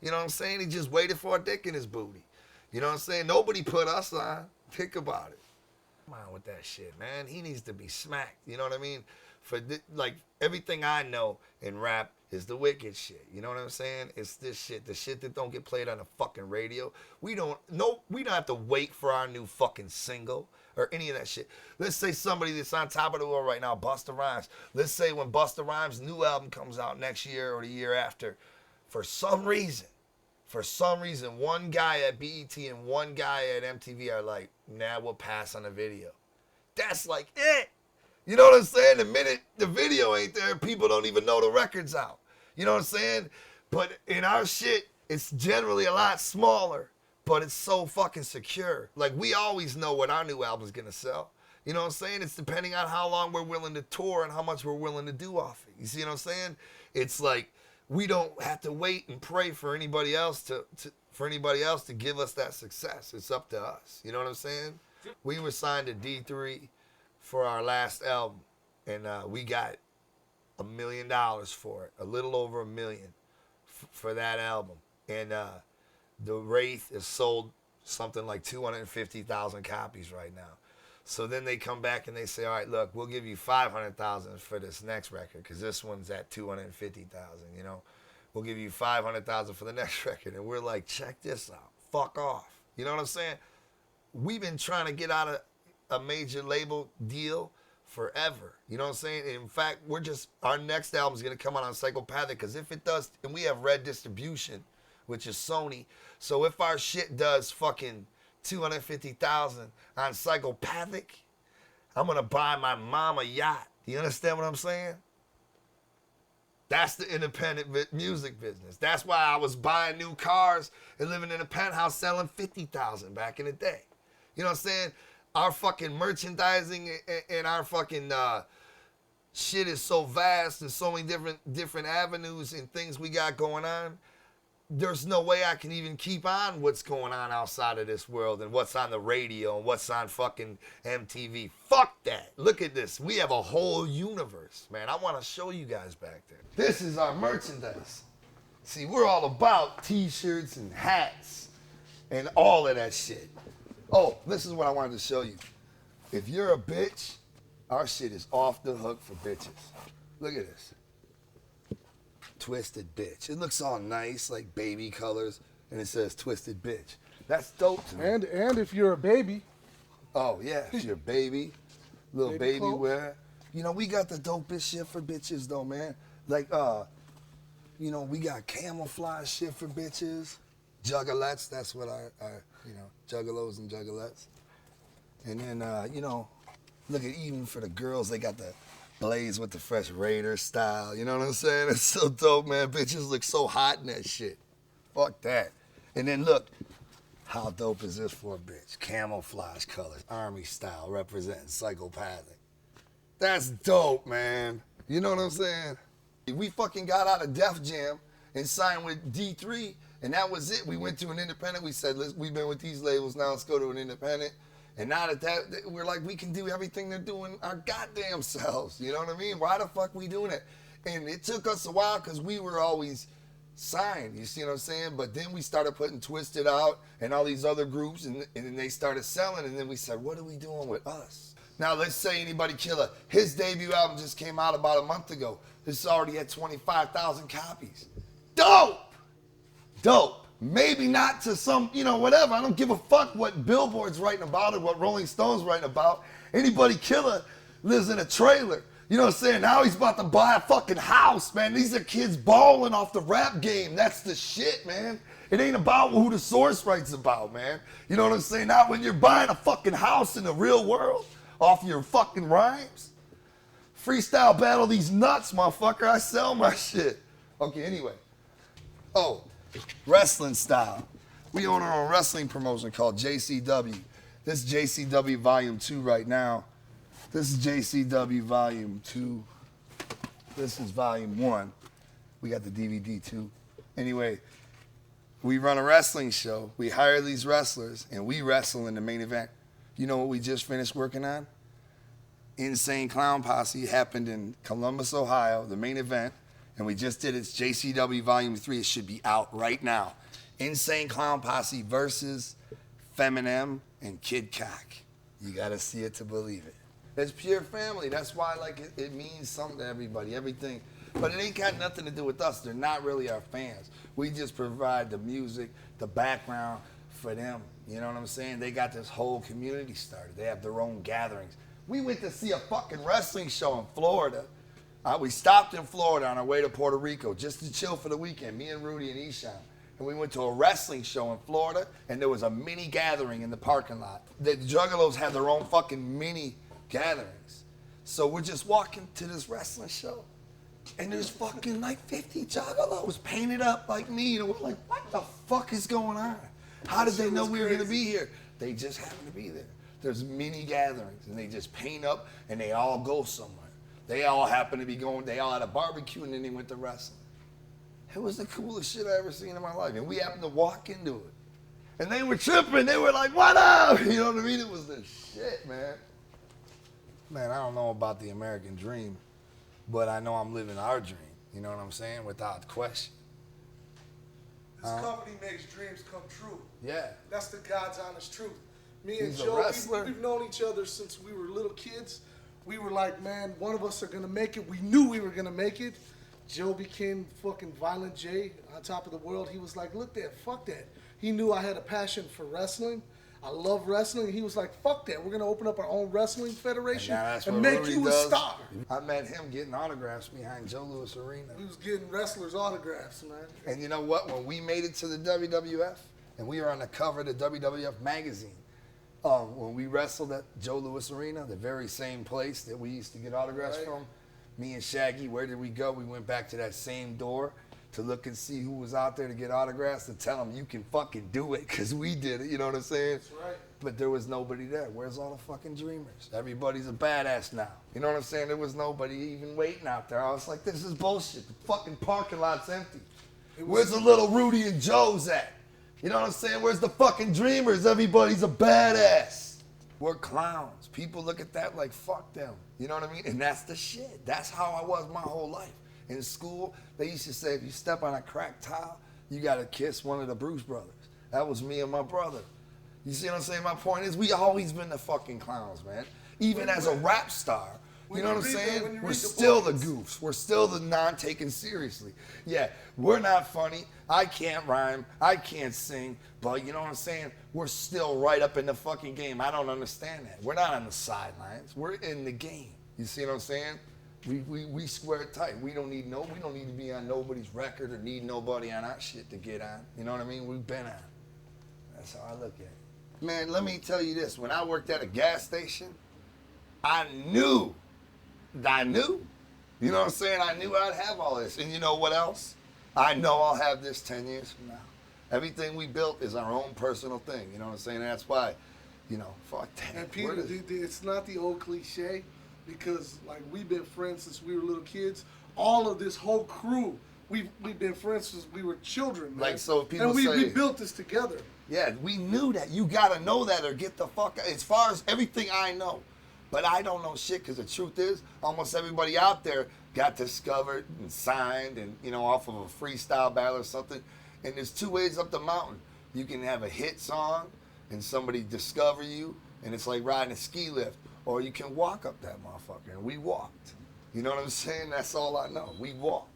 You know what I'm saying? He just waited for a dick in his booty. You know what I'm saying? Nobody put us on. Think about it. Come on with that shit, man. He needs to be smacked. You know what I mean? Like everything I know in rap is the wicked shit. You know what I'm saying? It's this shit, the shit that don't get played on the fucking radio. We don't have to wait for our new fucking single or any of that shit. Let's say somebody that's on top of the world right now, Busta Rhymes. Let's say when Busta Rhymes' new album comes out next year or the year after, for some reason, one guy at BET and one guy at MTV are like, nah, we'll pass on the video. That's like it. You know what I'm saying? The minute the video ain't there, people don't even know the record's out. You know what I'm saying? But in our shit, it's generally a lot smaller, but it's so fucking secure. Like, we always know what our new album's gonna sell. You know what I'm saying? It's depending on how long we're willing to tour and how much we're willing to do off it. You see what I'm saying? It's like, we don't have to wait and pray for anybody else to give us that success. It's up to us. You know what I'm saying? We were signed to D3 for our last album, and we got $1 million for it, a little over $1 million for that album. And the Wraith is sold something like 250,000 copies right now. So then they come back and they say, all right, look, we'll give you 500,000 for this next record because this one's at 250,000, you know. We'll give you 500,000 for the next record. And we're like, check this out. Fuck off. You know what I'm saying? We've been trying to get out of a major label deal forever. You know what I'm saying? In fact, our next album is going to come out on Psychopathic because if it does, and we have Red Distribution, which is Sony. So if our shit does fucking 250,000 on Psychopathic, I'm going to buy my mom a yacht. You understand what I'm saying? That's the independent music business. That's why I was buying new cars and living in a penthouse selling 50,000 back in the day. You know what I'm saying? Our fucking merchandising and our fucking shit is so vast and so many different avenues and things we got going on. There's no way I can even keep on what's going on outside of this world and what's on the radio and what's on fucking MTV. Fuck that. Look at this. We have a whole universe, man. I want to show you guys back there. This is our merchandise. See, we're all about t-shirts and hats and all of that shit. Oh, this is what I wanted to show you. If you're a bitch, our shit is off the hook for bitches. Look at this. Twisted bitch. It looks all nice, like baby colors, and it says twisted bitch. That's dope to me. And if you're a baby. Oh, yeah, if you're a baby, little baby clothes. wear. You know, we got the dopest shit for bitches, though, man. Like, you know, we got camouflage shit for bitches. Juggalettes, that's what juggalos and juggalettes. And then, you know, look at even for the girls, they got the Blaze with the Fresh Raider style. You know what I'm saying? It's so dope, man. Bitches look so hot in that shit. Fuck that. And then look, how dope is this for a bitch? Camouflage colors, army style, representing Psychopathic. That's dope, man. You know what I'm saying? We fucking got out of Def Jam and signed with D3, and that was it. We went to an independent. We said, we've been with these labels, now let's go to an independent. And now that we're like, we can do everything they're doing our goddamn selves. You know what I mean? Why the fuck we doing it? And it took us a while because we were always signed. You see what I'm saying? But then we started putting Twisted out and all these other groups, and then they started selling. And then we said, what are we doing with us? Now, let's say Anybody Killer. His debut album just came out about a month ago. This already had 25,000 copies. Dope! Dope. Maybe not to some, you know, whatever. I don't give a fuck what Billboard's writing about or what Rolling Stone's writing about. Anybody Killer lives in a trailer. You know what I'm saying? Now he's about to buy a fucking house, man. These are kids balling off the rap game. That's the shit, man. It ain't about who the source writes about, man. You know what I'm saying? Now when you're buying a fucking house in the real world off your fucking rhymes, freestyle battle these nuts, motherfucker. I sell my shit. Okay, anyway. Oh. Wrestling style. We own our own wrestling promotion called JCW. This is JCW Volume 2 right now. This is JCW Volume 2. This is Volume 1. We got the DVD too. Anyway, we run a wrestling show. We hire these wrestlers and we wrestle in the main event. You know what we just finished working on? Insane Clown Posse happened in Columbus, Ohio, the main event. And we just did its JCW Volume 3. It should be out right now. Insane Clown Posse versus Eminem and Kid Cock. You gotta see it to believe it. It's pure family. That's why it means something to everybody, everything. But it ain't got nothing to do with us. They're not really our fans. We just provide the music, the background for them. You know what I'm saying? They got this whole community started. They have their own gatherings. We went to see a fucking wrestling show in Florida. We stopped in Florida on our way to Puerto Rico just to chill for the weekend, me and Rudy and Eshan. And we went to a wrestling show in Florida, and there was a mini gathering in the parking lot. The Juggalos had their own fucking mini gatherings. So we're just walking to this wrestling show, and there's fucking like 50 Juggalos painted up like me, and we're like, what the fuck is going on? How did they know we were gonna be here? They just happened to be there. There's mini gatherings, and they just paint up, and they all go somewhere. They all happen to be going, they all had a barbecue, and then they went to wrestling. It was the coolest shit I ever seen in my life, and we happened to walk into it. And they were tripping, they were like, what up? You know what I mean? It was the shit, man. Man, I don't know about the American dream, but I know I'm living our dream. You know what I'm saying? Without question. This company makes dreams come true. Yeah. That's the God's honest truth. Me and He's a Joe, wrestler. we've known each other since we were little kids. We were like, man, one of us are gonna make it. We knew we were gonna make it. Joe became fucking Violent J on top of the world. He was like, look that, fuck that. He knew I had a passion for wrestling. I love wrestling. He was like, fuck that. We're gonna open up our own wrestling federation and make Rudy you does. a star. I met him getting autographs behind Joe Louis Arena. We was getting wrestlers' autographs, man. And you know what? When we made it to the WWF, and we were on the cover of the WWF magazine, when we wrestled at Joe Louis Arena, the very same place that we used to get autographs from, me and Shaggy, where did we go? We went back to that same door to look and see who was out there to get autographs, to tell them you can fucking do it, because we did it, you know what I'm saying? That's right. But there was nobody there. Where's all the fucking dreamers? Everybody's a badass now. You know what I'm saying? There was nobody even waiting out there. I was like, this is bullshit. The fucking parking lot's empty. Where's the little Rudy and Joe's at? You know what I'm saying? Where's the fucking dreamers? Everybody's a badass. We're clowns. People look at that like, fuck them. You know what I mean? And that's the shit. That's how I was my whole life. In school, they used to say, if you step on a cracked tile, you got to kiss one of the Bruce brothers. That was me and my brother. You see what I'm saying? My point is, we always been the fucking clowns, man. Even as a rap star. You know what I'm saying? We're still the goofs. We're still the non-taken seriously. Yeah, we're not funny. I can't rhyme. I can't sing. But you know what I'm saying? We're still right up in the fucking game. I don't understand that. We're not on the sidelines. We're in the game. You see what I'm saying? We square it tight. We don't need to be on nobody's record or need nobody on our shit to get on. You know what I mean? We've been on. That's how I look at it. Man, let me tell you this. When I worked at a gas station, I knew. You know what I'm saying? I knew I'd have all this. And you know what else? I know I'll have this 10 years from now. Everything we built is our own personal thing. You know what I'm saying? And that's why, you know, fuck that. And Peter, it's not the old cliche, because like we've been friends since we were little kids. All of this whole crew, we've been friends since we were children, man. Like, so people and say, we built this together. Yeah, we knew that. You gotta know that or get the fuck out. As far as everything I know. But I don't know shit, because the truth is, almost everybody out there got discovered and signed and, you know, off of a freestyle battle or something. And there's two ways up the mountain. You can have a hit song and somebody discover you, and it's like riding a ski lift. Or you can walk up that motherfucker, and we walked. You know what I'm saying? That's all I know. We walked.